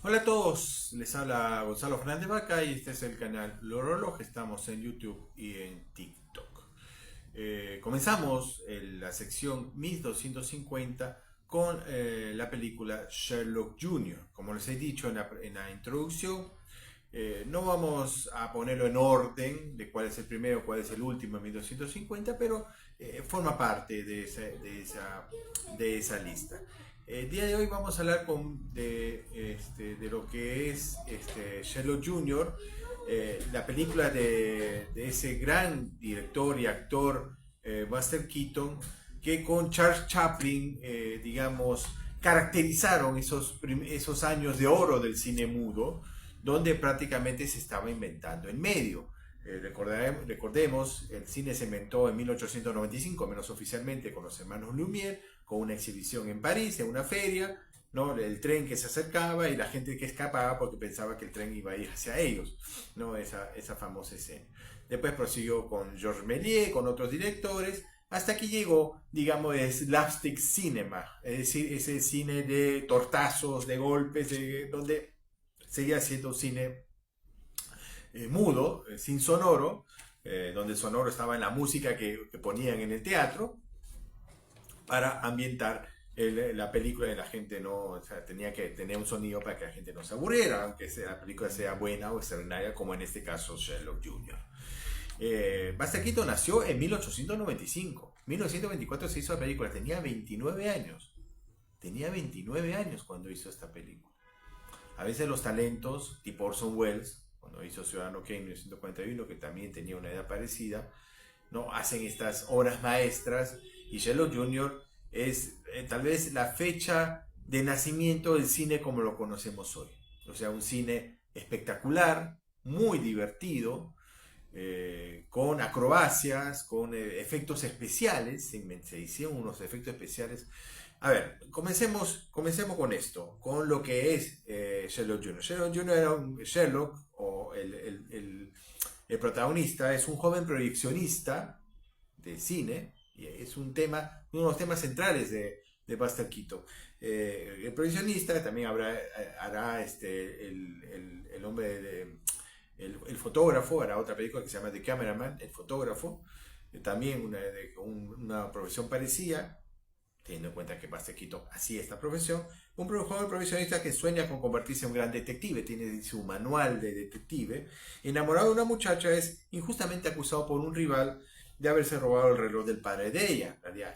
Hola a todos, les habla Gonzalo Fernández Vaca y este es el canal Lorolog. Estamos en YouTube y en TikTok. Comenzamos la sección 1250 con la película Sherlock Jr. Como les he dicho en la introducción, no vamos a ponerlo en orden de cuál es el primero, cuál es el último en 1250, pero forma parte de esa lista. El día de hoy vamos a hablar de lo que es Sherlock Jr., la película de ese gran director y actor Buster Keaton, que con Charles Chaplin, digamos, caracterizaron esos años de oro del cine mudo, donde prácticamente se estaba inventando en medio. Recordemos, el cine se inventó en 1895, menos oficialmente, con los hermanos Lumière, con una exhibición en París, en una feria, ¿no? El tren que se acercaba y la gente que escapaba porque pensaba que el tren iba a ir hacia ellos, ¿no? Esa famosa escena. Después prosiguió con Georges Méliès, con otros directores, hasta que llegó, digamos, el slapstick cinema, es decir, ese cine de tortazos, de golpes, donde seguía siendo cine mudo, sin sonoro, donde el sonoro estaba en la música que ponían en el teatro, para ambientar la película y la gente no, o sea, tenía que tener un sonido para que la gente no se aburriera, aunque la película sea buena o extraordinaria, como en este caso Sherlock Jr. Buster Keaton nació en 1895. 1924 se hizo la película, tenía 29 años. Tenía 29 años cuando hizo esta película. A veces los talentos, tipo Orson Welles, cuando hizo Ciudadano Kane en 1941, que también tenía una edad parecida, ¿no? Hacen estas obras maestras, y Sherlock Jr. es tal vez la fecha de nacimiento del cine como lo conocemos hoy. O sea, un cine espectacular, muy divertido, con acrobacias, con efectos especiales, se hicieron unos efectos especiales. A ver, comencemos con esto, con lo que es Sherlock Jr. Sherlock Jr. era un Sherlock, o el protagonista, es un joven proyeccionista de cine, y es uno de los temas centrales de Buster Keaton. El proyeccionista también hará el hombre el fotógrafo, hará otra película que se llama The Cameraman, el fotógrafo, también una profesión parecida, teniendo en cuenta que Buster Keaton hacía esta profesión, un joven profesionista que sueña con convertirse en un gran detective, tiene su manual de detective, enamorado de una muchacha, es injustamente acusado por un rival de haberse robado el reloj del padre de ella. En realidad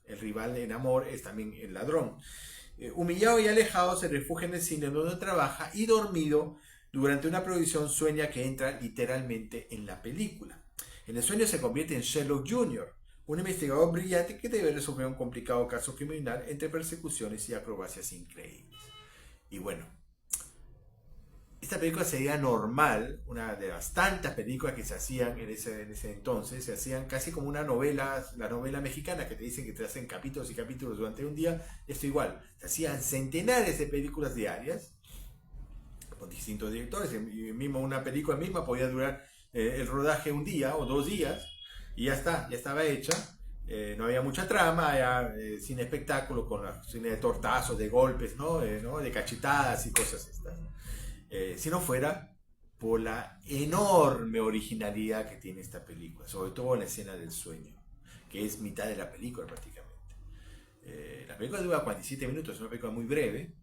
el rival en amor es también el ladrón. Humillado y alejado, se refugia en el cine donde trabaja, y dormido durante una producción sueña que entra literalmente en la película. En el sueño se convierte en Sherlock Jr., un investigador brillante que debe resolver un complicado caso criminal entre persecuciones y acrobacias increíbles. Y bueno, esta película sería normal, una de las tantas películas que se hacían en ese entonces, se hacían casi como una novela, la novela mexicana, que te dicen que te hacen capítulos y capítulos durante un día. Esto igual, se hacían centenares de películas diarias con distintos directores, y mismo una película misma podía durar el rodaje un día o 2 días, y ya está, ya estaba hecha. No había mucha trama, era cine espectáculo, con cine de tortazos, de golpes, ¿no? De cachetadas y cosas estas. Si no fuera por la enorme originalidad que tiene esta película, sobre todo en la escena del sueño, que es mitad de la película prácticamente. La película dura 47 minutos, es una película muy breve,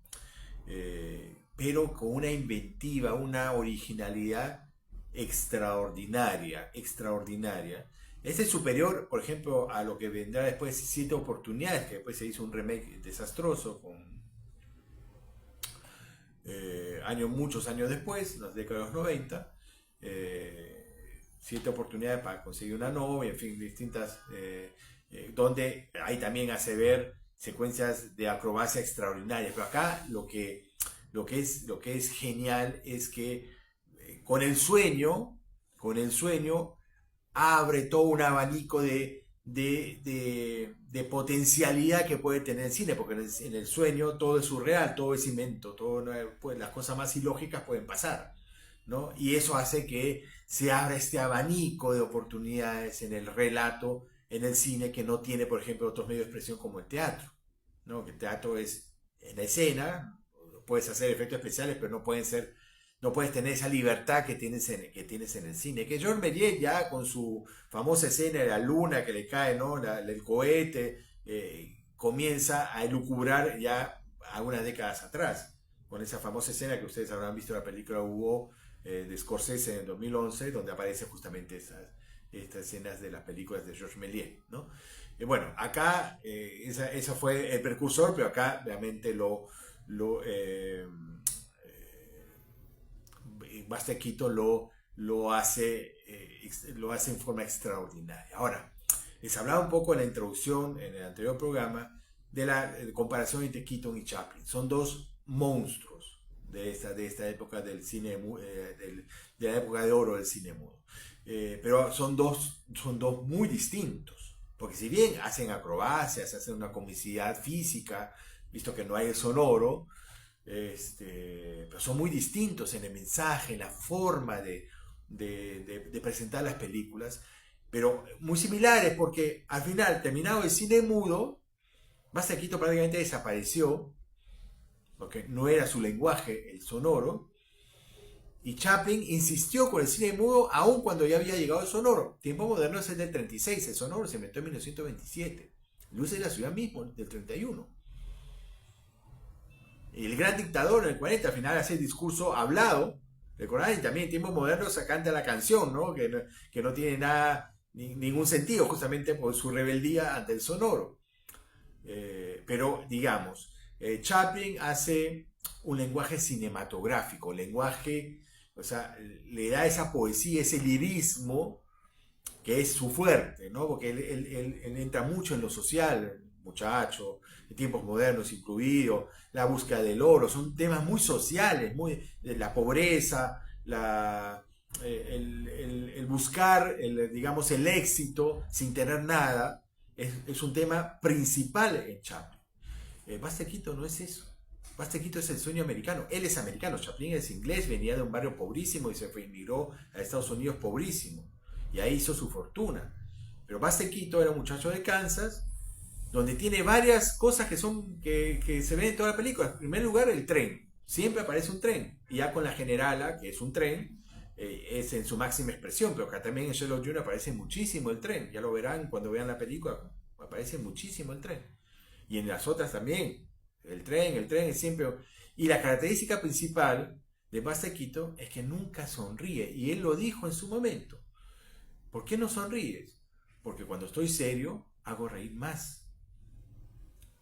pero con una inventiva, una originalidad extraordinaria, extraordinaria. Este es superior, por ejemplo, a lo que vendrá después, Siete Oportunidades, que después se hizo un remake desastroso con muchos años después, en las décadas de los 90, Siete Oportunidades para conseguir una novia, en fin, distintas, donde ahí también hace ver secuencias de acrobacia extraordinarias. Pero acá lo que es genial es que con el sueño, con el sueño, abre todo un abanico de potencialidad que puede tener el cine, porque en el sueño todo es surreal, todo es invento, pues, las cosas más ilógicas pueden pasar, ¿no? Y eso hace que se abra este abanico de oportunidades en el relato, en el cine, que no tiene, por ejemplo, otros medios de expresión como el teatro, ¿no? Que el teatro es en la escena, puedes hacer efectos especiales, pero no puedes tener esa libertad que tienes en el cine. Que Georges Méliès ya con su famosa escena de la luna que le cae, ¿no? El cohete, comienza a elucubrar ya algunas décadas atrás, con esa famosa escena que ustedes habrán visto en la película Hugo de Scorsese en el 2011, donde aparecen justamente estas escenas de las películas de Georges Méliès, ¿no? Bueno, acá esa fue el precursor, pero acá realmente Buster Keaton lo hace en forma extraordinaria. Ahora, les hablaba un poco en la introducción, en el anterior programa, de la comparación entre Keaton y Chaplin. Son dos monstruos de esta época del cine, de la época de oro del cine mudo. Pero son dos muy distintos. Porque si bien hacen acrobacias, hacen una comicidad física, visto que no hay el sonoro, pero son muy distintos en el mensaje, en la forma de presentar las películas, pero muy similares porque al final, terminado el cine mudo, Buster Keaton prácticamente desapareció, porque no era su lenguaje el sonoro, y Chaplin insistió con el cine mudo aun cuando ya había llegado el sonoro. Tiempo Moderno es el del 36, el sonoro se inventó en 1927. Luces de la ciudad mismo, del 31. El gran dictador en el 40 al final hace el discurso hablado. Recordarán, también en tiempos modernos se canta la canción, ¿no? Que no tiene nada, ningún sentido, justamente por su rebeldía ante el sonoro. Pero digamos, Chaplin hace un lenguaje cinematográfico, lenguaje, o sea, le da esa poesía, ese lirismo que es su fuerte, ¿no? Porque él entra mucho en lo social, muchacho, de tiempos modernos incluido, la búsqueda del oro, son temas muy sociales, muy de la pobreza, el buscar, digamos, el éxito sin tener nada, es un tema principal en Chaplin. Buster Keaton no es eso. Buster Keaton es el sueño americano. Él es americano, Chaplin es inglés, venía de un barrio pobrísimo y se emigró a Estados Unidos pobrísimo. Y ahí hizo su fortuna. Pero Buster Keaton era un muchacho de Kansas, donde tiene varias cosas que se ven en toda la película. En primer lugar, el tren. Siempre aparece un tren. Y ya con la generala, que es un tren, es en su máxima expresión. Pero acá también en Sherlock Jr. aparece muchísimo el tren. Ya lo verán cuando vean la película. Aparece muchísimo el tren. Y en las otras también. El tren es siempre... Y la característica principal de Buster Keaton es que nunca sonríe. Y él lo dijo en su momento. ¿Por qué no sonríes? Porque cuando estoy serio, hago reír más.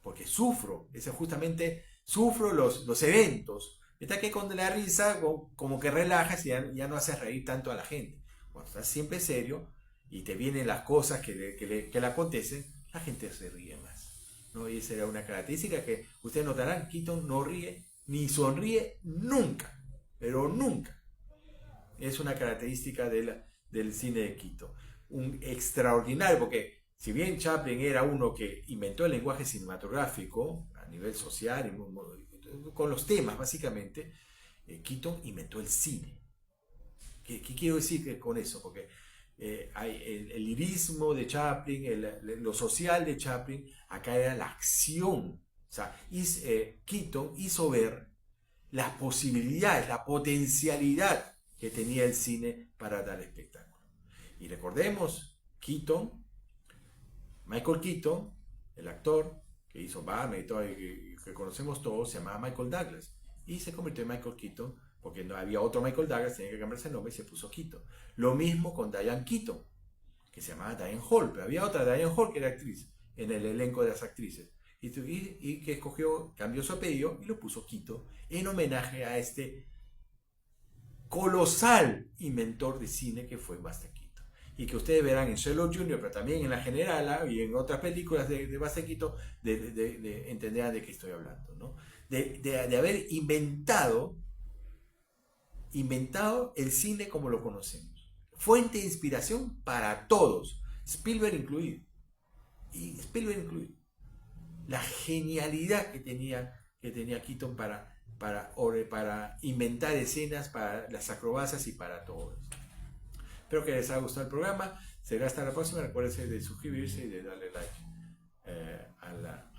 Porque sufro. Justamente sufro los eventos. Está que con la risa como que relajas y ya no haces reír tanto a la gente. Cuando estás siempre serio y te vienen las cosas que le acontecen, la gente se ríe más, ¿no? Y esa era una característica que ustedes notarán. Keaton no ríe ni sonríe nunca, pero nunca. Es una característica del cine de Keaton. Un extraordinario, porque si bien Chaplin era uno que inventó el lenguaje cinematográfico a nivel social, con los temas básicamente, Keaton inventó el cine. ¿Qué quiero decir con eso? Porque hay el lirismo de Chaplin, lo social de Chaplin, acá era la acción. O sea, Keaton hizo ver las posibilidades, la potencialidad que tenía el cine para dar espectáculo. Y recordemos, Michael Keaton, el actor que hizo Batman y todo, que conocemos todos, se llamaba Michael Douglas. Y se convirtió en Michael Keaton porque no había otro Michael Douglas, tenía que cambiarse el nombre y se puso Keaton. Lo mismo con Diane Keaton, que se llamaba Diane Hall, pero había otra Diane Hall que era actriz en el elenco de las actrices. Y que cambió su apellido y lo puso Keaton en homenaje a este colosal inventor de cine que fue Buster Keaton. Y que ustedes verán en Sherlock Jr., pero también en La Generala y en otras películas de Buster Keaton, entenderán de qué estoy hablando, ¿no? De haber inventado el cine como lo conocemos. Fuente de inspiración para todos, Spielberg incluido. La genialidad que tenía Keaton para inventar escenas, para las acrobacias y para todo eso. Espero que les haya gustado el programa. Será hasta la próxima. Recuerden de suscribirse y de darle like a la